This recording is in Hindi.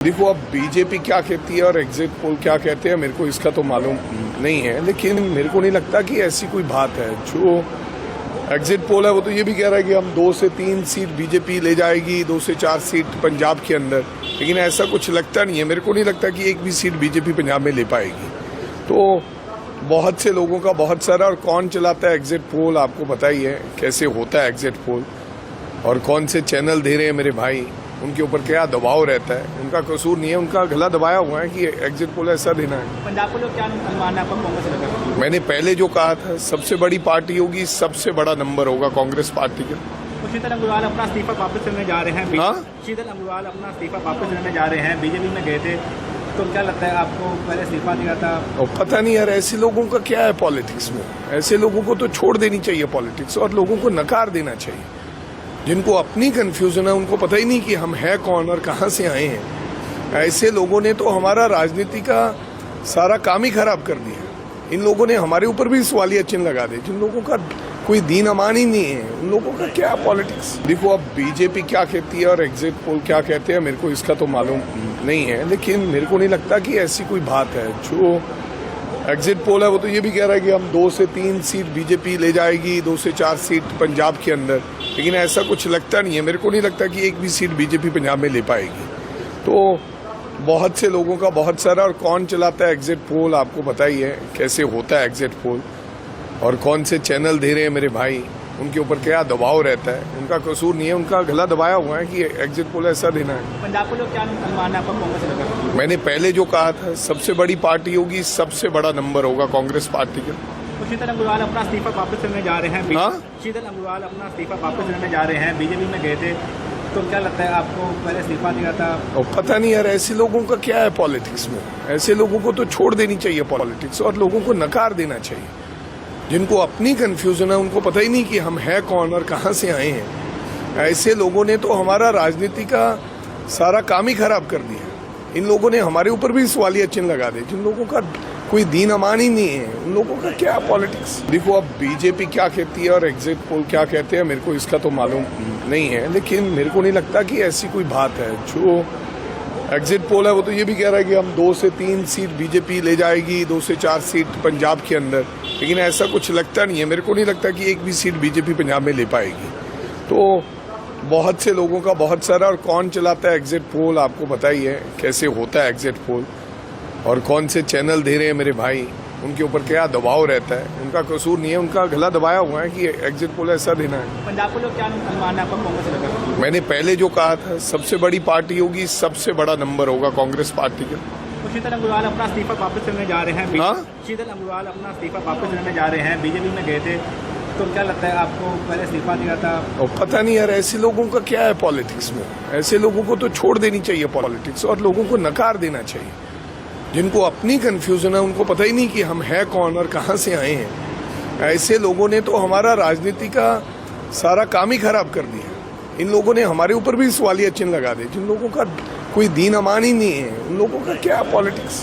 देखो, अब बीजेपी क्या कहती है और एग्जिट पोल क्या कहते हैं मेरे को इसका तो मालूम नहीं है, लेकिन मेरे को नहीं लगता कि ऐसी कोई बात है। जो एग्जिट पोल है वो तो ये भी कह रहा है कि हम 2 से 3 सीट बीजेपी ले जाएगी, 2 से 4 सीट पंजाब के अंदर, लेकिन ऐसा कुछ लगता नहीं है। मेरे को नहीं लगता कि एक भी सीट बीजेपी पंजाब में ले पाएगी। तो बहुत से लोगों का बहुत सारा, और कौन चलाता है एग्जिट पोल आपको पता ही है कैसे होता है एग्जिट पोल, और कौन से चैनल दे रहे हैं मेरे भाई, उनके ऊपर क्या दबाव रहता है। उनका कसूर नहीं है, उनका गला दबाया हुआ है कि एग्जिट पोल ऐसा देना है। पंजाब को लोग क्या अनुमान है आपका कांग्रेस से लेकर? मैंने पहले जो कहा था, सबसे बड़ी पार्टी होगी, सबसे बड़ा नंबर होगा कांग्रेस पार्टी का। शीतल अग्रवाल अपना इस्तीफा वापस लेने जा रहे हैं। हाँ? शीतल अग्रवाल अपना इस्तीफा वापस लेने जा रहे हैं, बीजेपी में गए थे, तो क्या लगता है आपको पहले इस्तीफा दिया था? और पता नहीं यार, ऐसे लोगों का क्या है पॉलिटिक्स में। ऐसे लोगों को तो छोड़ देनी चाहिए पॉलिटिक्स, और लोगों को नकार देना चाहिए। जिनको अपनी कंफ्यूजन है, उनको पता ही नहीं कि हम हैं कौन और कहाँ से आए हैं। ऐसे लोगों ने तो हमारा राजनीति का सारा काम ही खराब कर दिया। इन लोगों ने हमारे ऊपर भी सवालिया चिन्ह लगा दे। जिन लोगों का कोई दीन अमान ही नहीं है, उन लोगों का क्या पॉलिटिक्स। देखो, अब बीजेपी क्या कहती है और एग्जिट पोल क्या कहते हैं मेरे को इसका तो मालूम नहीं है, लेकिन मेरे को नहीं लगता कि ऐसी कोई बात है। जो एग्जिट पोल है वो तो ये भी कह रहा है कि हम 2 से 3 सीट बीजेपी ले जाएगी, 2 से 4 सीट पंजाब के अंदर, लेकिन ऐसा कुछ लगता नहीं है। मेरे को नहीं लगता कि एक भी सीट बीजेपी पंजाब में ले पाएगी। तो बहुत से लोगों का बहुत सारा, और कौन चलाता है एग्जिट पोल आपको पता ही है कैसे होता है एग्जिट पोल, और कौन से चैनल दे रहे हैं मेरे भाई, उनके ऊपर क्या दबाव रहता है। उनका कसूर नहीं है, उनका गला दबाया हुआ है कि एग्जिट पोल ऐसा देना है। पंजाब को लोग क्या अनुमान है आपका कांग्रेस से लेकर? मैंने पहले जो कहा था, सबसे बड़ी पार्टी होगी, सबसे बड़ा नंबर होगा कांग्रेस पार्टी का। शीतल अग्रवाल अपना इस्तीफा वापस लेने जा रहे हैं। हाँ? शीतल अग्रवाल अपना इस्तीफा वापस लेने जा रहे हैं, बीजेपी में गए थे, तो क्या लगता है आपको पहले इस्तीफा दिया था? और पता नहीं यार, ऐसे लोगों का क्या है पॉलिटिक्स में। ऐसे लोगों को तो छोड़ देनी चाहिए पॉलिटिक्स, और लोगों को नकार देना चाहिए। जिनको अपनी कंफ्यूजन है, उनको पता ही नहीं कि हम हैं कौन और कहाँ से आए हैं। ऐसे लोगों ने तो हमारा राजनीति का सारा काम ही खराब कर दिया। इन लोगों ने हमारे ऊपर भी सवालिया चिन्ह लगा दे। जिन लोगों का कोई दीन अमान ही नहीं है, उन लोगों का क्या पॉलिटिक्स। देखो, अब बीजेपी क्या कहती है और एग्जिट पोल क्या कहते हैं मेरे को इसका तो मालूम नहीं है, लेकिन मेरे को नहीं लगता कि ऐसी कोई बात है। जो एग्जिट पोल है वो तो ये भी कह रहा है कि हम 2 से 3 सीट बीजेपी ले जाएगी, 2 से 4 सीट पंजाब के अंदर, लेकिन ऐसा कुछ लगता नहीं है। मेरे को नहीं लगता कि एक भी सीट बीजेपी पंजाब में ले पाएगी। तो बहुत से लोगों का बहुत सारा, और कौन चलाता है एग्जिट पोल आपको पता ही है कैसे होता है एग्जिट पोल, और कौन से चैनल दे रहे हैं मेरे भाई, उनके ऊपर क्या दबाव रहता है। उनका कसूर नहीं है, उनका गला दबाया हुआ है कि एग्जिट पोल ऐसा देना है। पंजाब को लोग क्या अनुमान है आपका कांग्रेस से लेकर? मैंने पहले जो कहा था, सबसे बड़ी पार्टी होगी, सबसे बड़ा नंबर होगा कांग्रेस पार्टी का। शीतल अग्रवाल अपना इस्तीफा वापस लेने जा रहे हैं। हाँ? शीतल अग्रवाल अपना इस्तीफा वापस लेने जा रहे हैं, बीजेपी में गए थे, तो क्या लगता है आपको पहले इस्तीफा दिया था? और पता नहीं यार, ऐसे लोगों का क्या है पॉलिटिक्स में। ऐसे लोगों को तो छोड़ देनी चाहिए पॉलिटिक्स, और लोगों को नकार देना चाहिए। जिनको अपनी कंफ्यूजन है, उनको पता ही नहीं कि हम हैं कौन और कहाँ से आए हैं। ऐसे लोगों ने तो हमारा राजनीति का सारा काम ही खराब कर दिया। इन लोगों ने हमारे ऊपर भी सवालिया चिन्ह लगा दे। जिन लोगों का कोई दीन अमान ही नहीं है, उन लोगों का क्या पॉलिटिक्स।